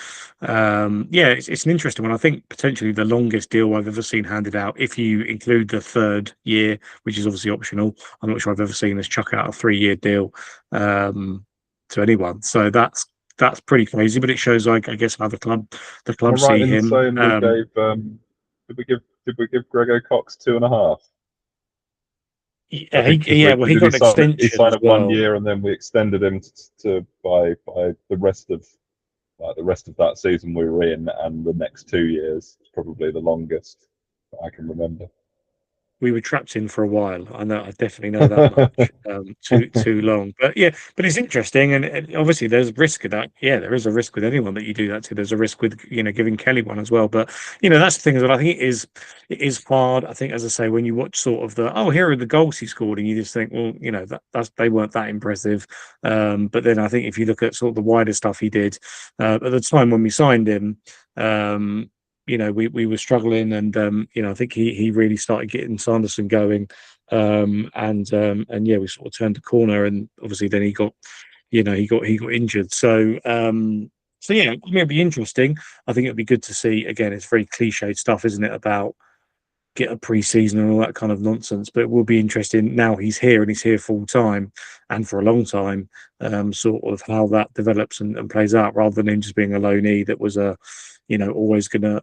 it's an interesting one. I think potentially the longest deal I've ever seen handed out, if you include the third year, which is obviously optional. I'm not sure I've ever seen us chuck out a 3-year deal to anyone. So that's pretty crazy, but it shows, like, I guess another club, the Am I club right see in him. saying we gave did we give Grego Cox 2.5? I Yeah, think because well, he got an he extension signed as up one well. year and then we extended him to by the rest of that season we were in, and the next 2 years. It's probably the longest that I can remember. We were trapped in for a while. I definitely know that much. Too long, but yeah, but it's interesting, and obviously there's risk of that. Yeah, there is a risk with anyone that you do that to. There's a risk with giving Kelly one as well. But that's the thing as well. I think it is hard. I think, as I say, when you watch sort of here are the goals he scored, and you just think, well, that's they weren't that impressive. But then I think if you look at sort of the wider stuff he did at the time when we signed him. We were struggling, and I think he really started getting Sanderson going, and yeah, we sort of turned the corner, and obviously then he got he got injured. So yeah, it'll be interesting. I think it'll be good to see. Again, it's very cliched stuff, isn't it, about get a pre-season and all that kind of nonsense, but it will be interesting now he's here and he's here full time and for a long time, sort of how that develops and plays out, rather than him just being a loanee that was always gonna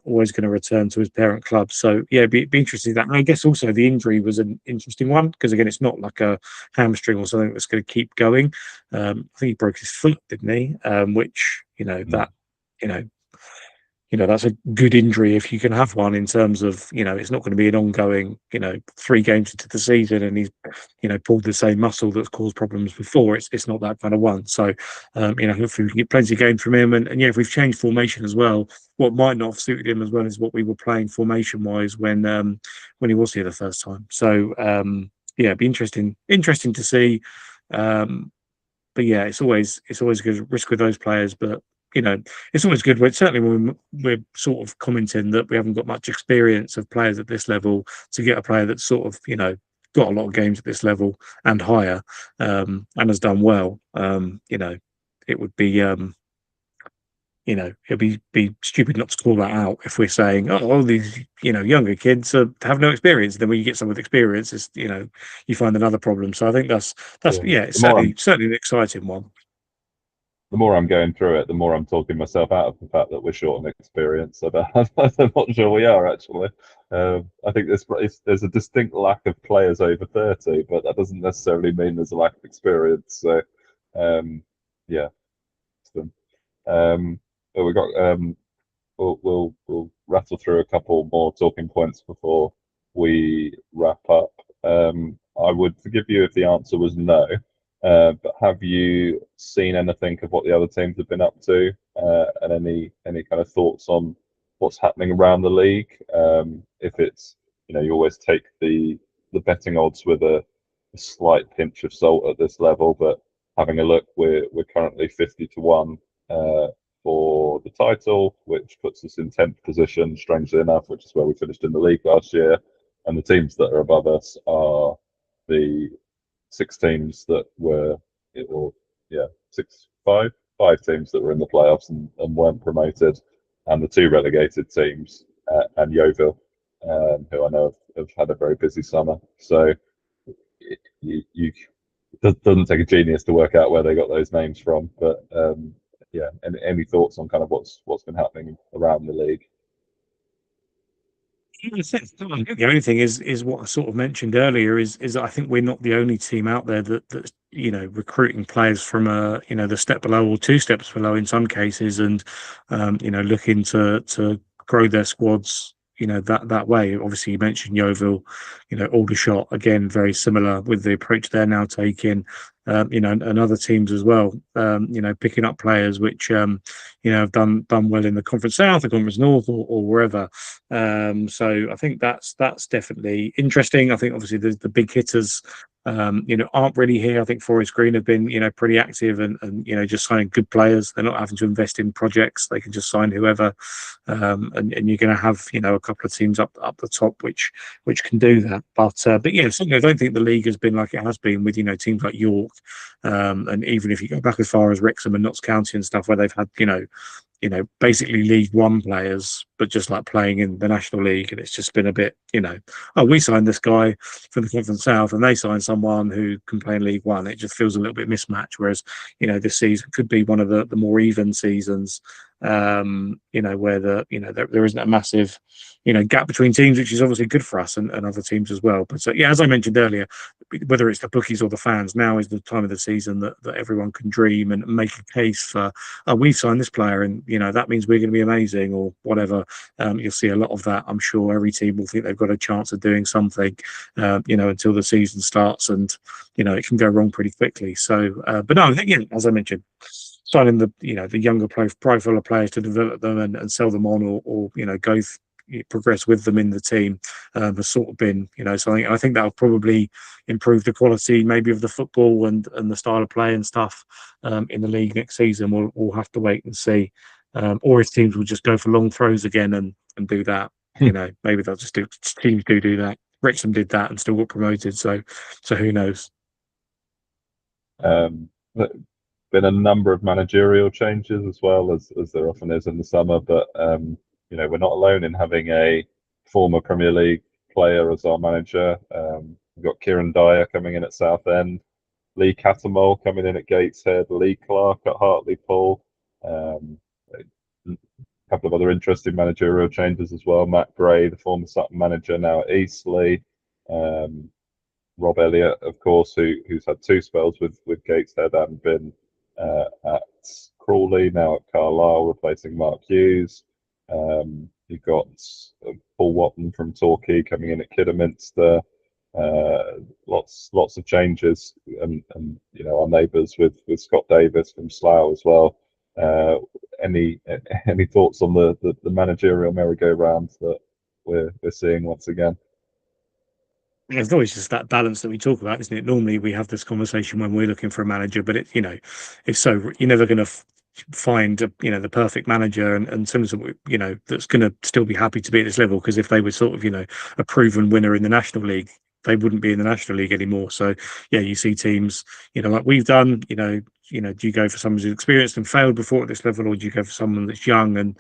return to his parent club. So yeah, be interesting that. And I guess also the injury was an interesting one, because again, it's not like a hamstring or something that's going to keep going. I think he broke his foot, didn't he? Which that you know that's a good injury if you can have one, in terms of, it's not going to be an ongoing, 3 games into the season and he's, pulled the same muscle that's caused problems before. It's not that kind of one. So, hopefully we can get plenty of games from him. And yeah, if we've changed formation as well, what might not have suited him as well is what we were playing formation wise when he was here the first time. So, yeah, it'd be interesting to see. But yeah, it's always a good risk with those players, but it's always good when, certainly when we're sort of commenting that we haven't got much experience of players at this level, to get a player that's sort of, got a lot of games at this level and higher, and has done well. It would be, it'd be stupid not to call that out if we're saying, oh, all these, younger kids have no experience. Then when you get some with experience, it's, you find another problem. So I think that's Yeah. yeah, it's The more I'm certainly an exciting one. the more I'm going through it, the more I'm talking myself out of the fact that we're short on experience. So I'm not sure we are actually. I think there's a distinct lack of players over 30, but that doesn't necessarily mean there's a lack of experience. So, yeah. But we got we'll rattle through a couple more talking points before we wrap up. I would forgive you if the answer was no, but have you seen anything of what the other teams have been up to, and any kind of thoughts on what's happening around the league? If it's, you always take the betting odds with a slight pinch of salt at this level, but having a look, we're currently 50-1 for the title, which puts us in 10th position, strangely enough, which is where we finished in the league last year. And the teams that are above us are the 6 teams that were, or yeah, five teams that were in the playoffs and weren't promoted, and the 2 relegated teams, and Yeovil, who I know have had a very busy summer. So it doesn't take a genius to work out where they got those names from, but yeah, any thoughts on kind of what's been happening around the league? I think the only thing is what I sort of mentioned earlier is I think we're not the only team out there that's recruiting players from the step below or 2 steps below in some cases, and looking to grow their squads that way. Obviously, you mentioned Yeovil, Aldershot, again very similar with the approach they're now taking. And other teams as well, picking up players which have done well in the Conference South, the Conference North, or wherever. So I think that's definitely interesting. I think obviously the big hitters, aren't really here. I think Forest Green have been, pretty active and just signing good players. They're not having to invest in projects. They can just sign whoever, and you're going to have, a couple of teams up the top which can do that. But yeah, certainly I don't think the league has been like it has been with teams like York, and even if you go back as far as Wrexham and Notts County and stuff, where they've had basically League One players, but just like playing in the National League. And it's just been a bit, oh, we signed this guy from the Conference South and they signed someone who can play in League One. It just feels a little bit mismatched. Whereas, this season could be one of the more even seasons, where there isn't a massive, gap between teams, which is obviously good for us and other teams as well. But yeah, as I mentioned earlier, whether it's the bookies or the fans, now is the time of the season that everyone can dream and make a case for, oh, we've signed this player and that means we're going to be amazing or whatever. You'll see a lot of that. I'm sure every team will think they've got a chance of doing something, until the season starts, and it can go wrong pretty quickly. So but no, I think, as I mentioned, signing the younger profile of players to develop them and sell them on, or progress with them in the team, has sort of been something. I think that'll probably improve the quality maybe of the football and the style of play and stuff, in the league next season. We'll have to wait and see, or if teams will just go for long throws again and do that. Maybe they'll just do, teams do that. Wrexham did that and still got promoted, so who knows. But been a number of managerial changes as well, as there often is in the summer, but we're not alone in having a former Premier League player as our manager. We've got Kieran Dyer coming in at Southend, Lee Cattermole coming in at Gateshead, Lee Clark at Hartlepool. A couple of other interesting managerial changes as well. Matt Gray, the former Sutton manager, now at Eastleigh. Rob Elliott, of course, who's had 2 spells with Gateshead and been at Crawley, now at Carlisle, replacing Mark Hughes. You've got Paul Watton from Torquay coming in at Kidderminster. Lots of changes, and our neighbours with Scott Davis from Slough as well. Any thoughts on the managerial merry-go-round that we're seeing once again? There's always just that balance that we talk about, isn't it? Normally we have this conversation when we're looking for a manager, but it's so you're never going to find the perfect manager and someone that's going to still be happy to be at this level, because if they were sort of a proven winner in the National League, they wouldn't be in the National League anymore. So yeah, you see teams like we've done, do you go for someone who's experienced and failed before at this level, or do you go for someone that's young and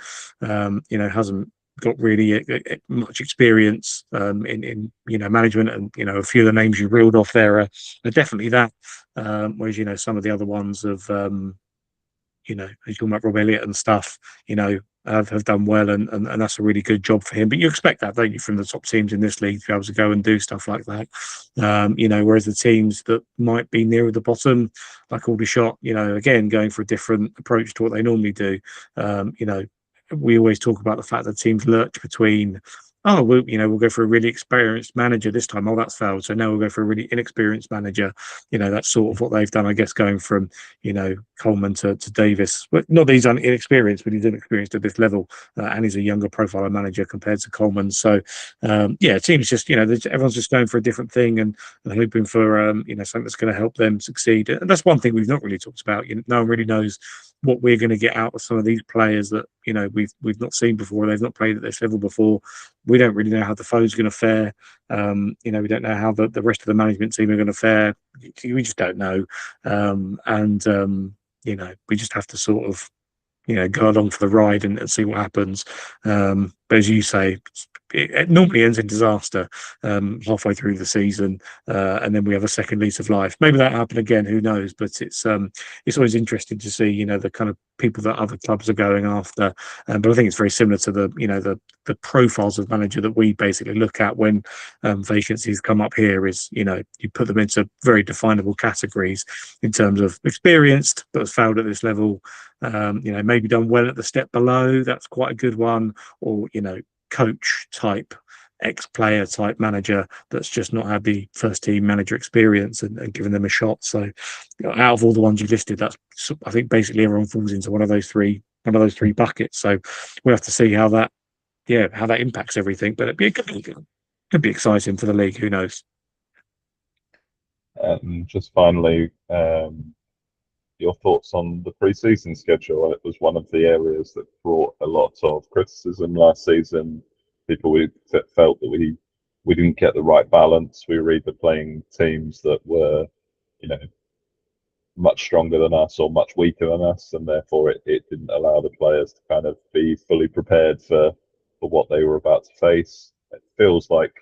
hasn't got really much experience in management? And a few of the names you reeled off there are definitely that, whereas some of the other ones of as you're talking about Rob Elliott and stuff, have done well, and that's a really good job for him. But you expect that, don't you, from the top teams in this league to be able to go and do stuff like that. Whereas the teams that might be nearer the bottom, like Aldershot, again, going for a different approach to what they normally do. We always talk about the fact that teams lurch between, oh, we'll go for a really experienced manager this time. Oh, that's failed. So now we'll go for a really inexperienced manager. That's sort of what they've done, I guess, going from, Coleman to Davis. But not that he's inexperienced, but he's inexperienced at this level. And he's a younger profile manager compared to Coleman. So, teams just, everyone's just going for a different thing and hoping for, something that's going to help them succeed. And that's one thing we've not really talked about. No one really knows what we're going to get out of some of these players that we've not seen before. They've not played at this level before. We don't really know how the foe's going to fare. We don't know how the rest of the management team are going to fare. We just don't know. We just have to sort of go along for the ride and see what happens. But as you say, it normally ends in disaster halfway through the season, and then we have a second lease of life. Maybe that happen again, who knows? But it's always interesting to see the kind of people that other clubs are going after. But I think it's very similar to the profiles of manager that we basically look at when vacancies come up here. Is you put them into very definable categories in terms of experienced but has failed at this level. Maybe done well at the step below. That's quite a good one. Or coach type, ex-player type manager that's just not had the first team manager experience and given them a shot. So out of all the ones you listed, that's, I think, basically everyone falls into one of those three buckets. So we have to see how that impacts everything. But it could be exciting for the league. Who knows? Just finally, your thoughts on the pre-season schedule. It was one of the areas that brought a lot of criticism last season. People felt that we didn't get the right balance. We were either playing teams that were, much stronger than us or much weaker than us, and therefore it didn't allow the players to kind of be fully prepared for what they were about to face. It feels like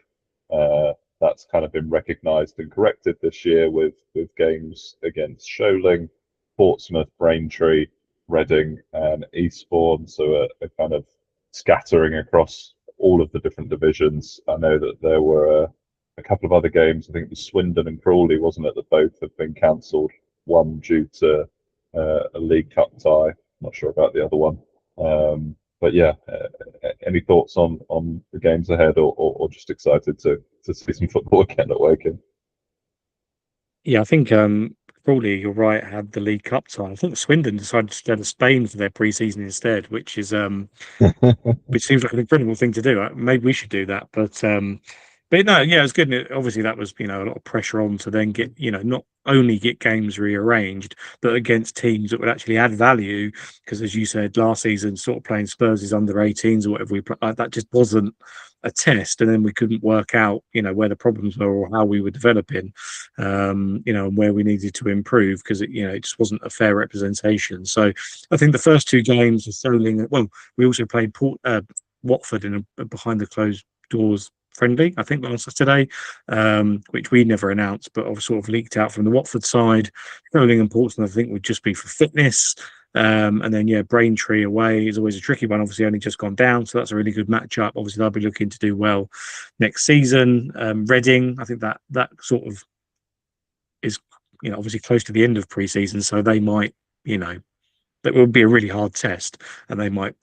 that's kind of been recognised and corrected this year with games against Sholing, Portsmouth, Braintree, Reading, and Eastbourne. So a kind of scattering across all of the different divisions. I know that there were a couple of other games. I think it was Swindon and Crawley, wasn't it, that both have been cancelled. One due to a League Cup tie. Not sure about the other one. But yeah, any thoughts on the games ahead, or just excited to see some football again at Woking? Yeah, I think Crawley, you're right, had the League Cup tie. I think Swindon decided to go to Spain for their pre-season instead, which which seems like an incredible thing to do. Maybe we should do that. But no, yeah, it's good. And obviously, that was a lot of pressure on to then get not only get games rearranged, but against teams that would actually add value. Because as you said last season, sort of playing Spurs' under-18s or whatever that just wasn't a test, and then we couldn't work out where the problems were or how we were developing, and where we needed to improve, because it just wasn't a fair representation. So I think the first two games are Sholing. Well, we also played Watford in a behind the closed doors friendly, I think, last Saturday, which we never announced, but I've sort of leaked out from the Watford side. Sholing and Portsmouth, I think, would just be for fitness. And then, Braintree away is always a tricky one. Obviously, only just gone down, so that's a really good matchup. Obviously, they'll be looking to do well next season. Reading, I think that sort of is, obviously close to the end of pre-season, so they might, that would be a really hard test, and they might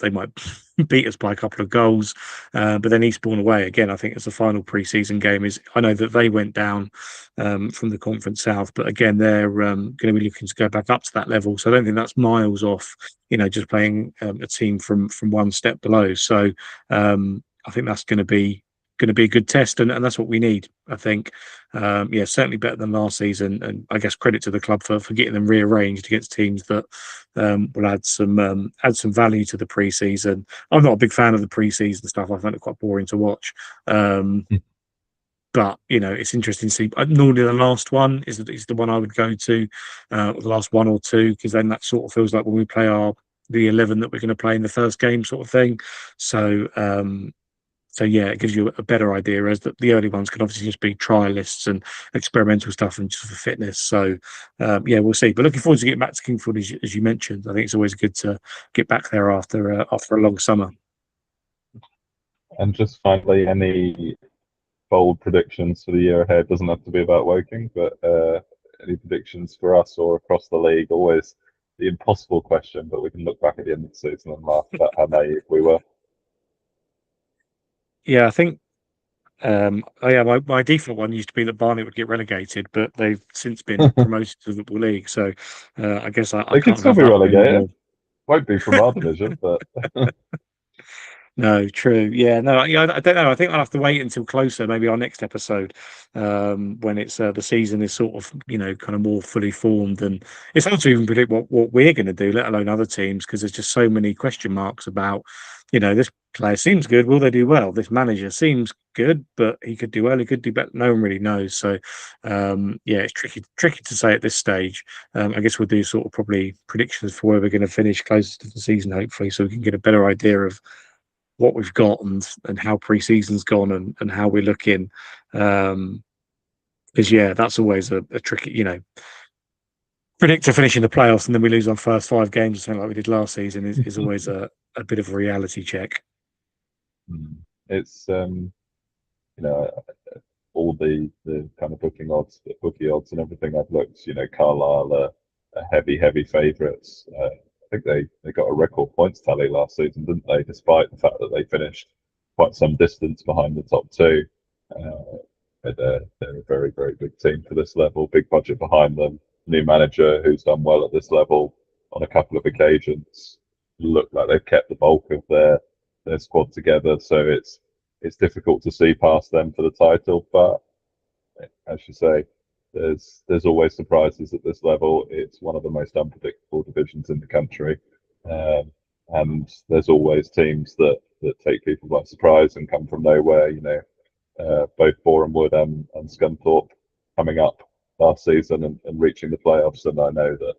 beat us by a couple of goals. But then Eastbourne away again, I think it's the final pre-season game. I know that they went down from the Conference South, but again they're going to be looking to go back up to that level. So I don't think that's miles off. Just playing a team from one step below. So I think that's going to be going to be a good test, and that's what we need, I think. Yeah, certainly better than last season, and I guess credit to the club for getting them rearranged against teams that will add some value to the pre-season. I'm not a big fan of the pre-season stuff. I find it quite boring to watch. But it's interesting to see. Normally, the last one is the one I would go to, the last one or two, because then that sort of feels like when we play the 11 that we're going to play in the first game, sort of thing. So yeah, it gives you a better idea, as the early ones can obviously just be trial lists and experimental stuff and just for fitness. So yeah, we'll see. But looking forward to getting back to Kingfield, as you mentioned. I think it's always good to get back there after a long summer. And just finally, any bold predictions for the year ahead? Doesn't have to be about Woking, but any predictions for us or across the league? Always the impossible question, but we can look back at the end of the season and laugh about how naive we were. Yeah, I think. My default one used to be that Barnet would get relegated, but they've since been promoted to the Football League. So I guess I They could can't still have be that relegated. Won't be from our division, but No, true. Yeah, no, I don't know. I think I'll have to wait until closer, maybe our next episode, when it's the season is sort of kind of more fully formed, and it's hard to even predict what we're going to do, let alone other teams, because there's just so many question marks about, this player seems good, will they do well? This manager seems good, but he could do well, he could do better. No one really knows. So, yeah, it's tricky to say at this stage. I guess we'll do sort of probably predictions for where we're going to finish closer to the season, hopefully, so we can get a better idea of what we've got and how pre-season's gone and how we're looking. Because yeah, that's always a tricky, predictor finishing the playoffs and then we lose our first 5 games or something like we did last season is always a bit of a reality check. it's all the kind of bookie odds and everything I've looked, Carlisle are heavy favourites. I think they got a record points tally last season, didn't they? Despite the fact that they finished quite some distance behind the top two. They're a very big team for this level. Big budget behind them. New manager who's done well at this level on a couple of occasions. Look like they've kept the bulk of their squad together. So it's difficult to see past them for the title. But as you say, there's always surprises at this level. It's one of the most unpredictable divisions in the country, and there's always teams that take people by surprise and come from nowhere. Both Boreham Wood and Scunthorpe coming up last season and reaching the playoffs, and I know that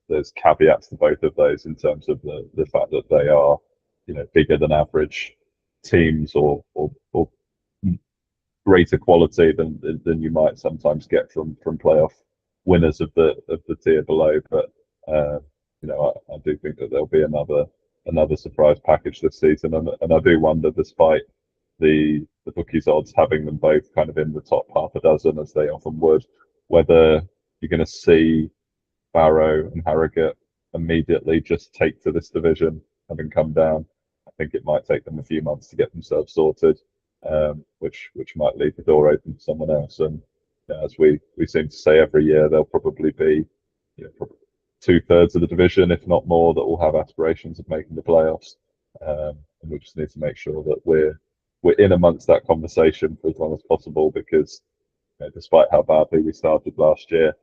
there's caveats to both of those in terms of the fact that they are bigger than average teams or greater quality than you might sometimes get from playoff winners of the tier below. But I do think that there'll be another surprise package this season, and I do wonder, despite the bookies odds having them both kind of in the top half a dozen as they often would, whether you're going to see Barrow and Harrogate immediately just take to this division having come down. I think it might take them a few months to get themselves sorted, which might leave the door open for someone else. And as we seem to say every year, there'll probably be 2/3 of the division, if not more, that will have aspirations of making the playoffs. And we just need to make sure that we're in amongst that conversation for as long as possible, because despite how badly we started last year,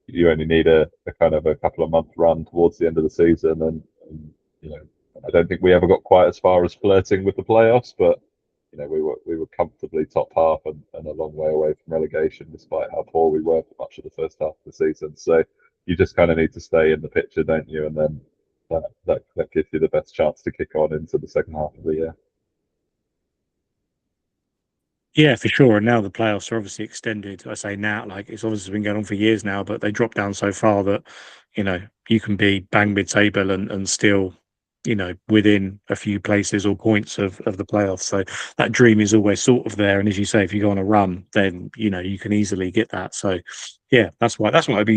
you only need a kind of a couple of month run towards the end of the season, and I don't think we ever got quite as far as flirting with the playoffs, but we were comfortably top half and a long way away from relegation, despite how poor we were for much of the first half of the season. So you just kind of need to stay in the picture, don't you? And then that gives you the best chance to kick on into the second half of the year. Yeah, for sure. And now the playoffs are obviously extended. I say now, like it's obviously been going on for years now, but they dropped down so far that you can be bang mid-table and still within a few places or points of the playoffs. So that dream is always sort of there. And as you say, if you go on a run, then you can easily get that. So yeah, that's why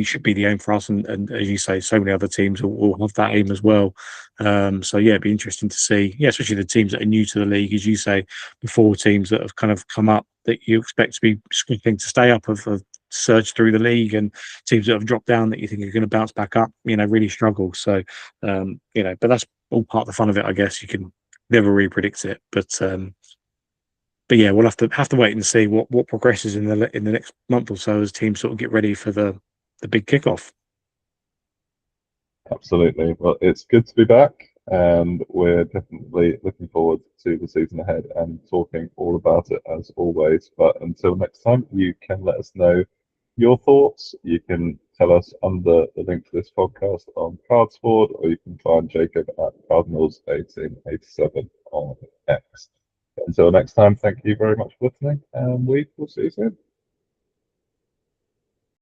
should be the aim for us. And as you say, so many other teams will have that aim as well. So yeah, it'd be interesting to see. Yeah, especially the teams that are new to the league, as you say, before teams that have kind of come up that you expect to be squeaking to stay up have surged through the league, and teams that have dropped down that you think are going to bounce back up, really struggle. So but that's all part of the fun of it, I guess. You can never really predict it, but yeah, we'll have to wait and see what progresses in the next month or so as teams sort of get ready for the big kickoff. Absolutely. Well, it's good to be back, and we're definitely looking forward to the season ahead and talking all about it as always. But until next time, you can let us know your thoughts. You can tell us under the link to this podcast on Cardsboard, or you can find Jacob at Cardinals1887 on X. Until next time, thank you very much for listening, and we will see you soon.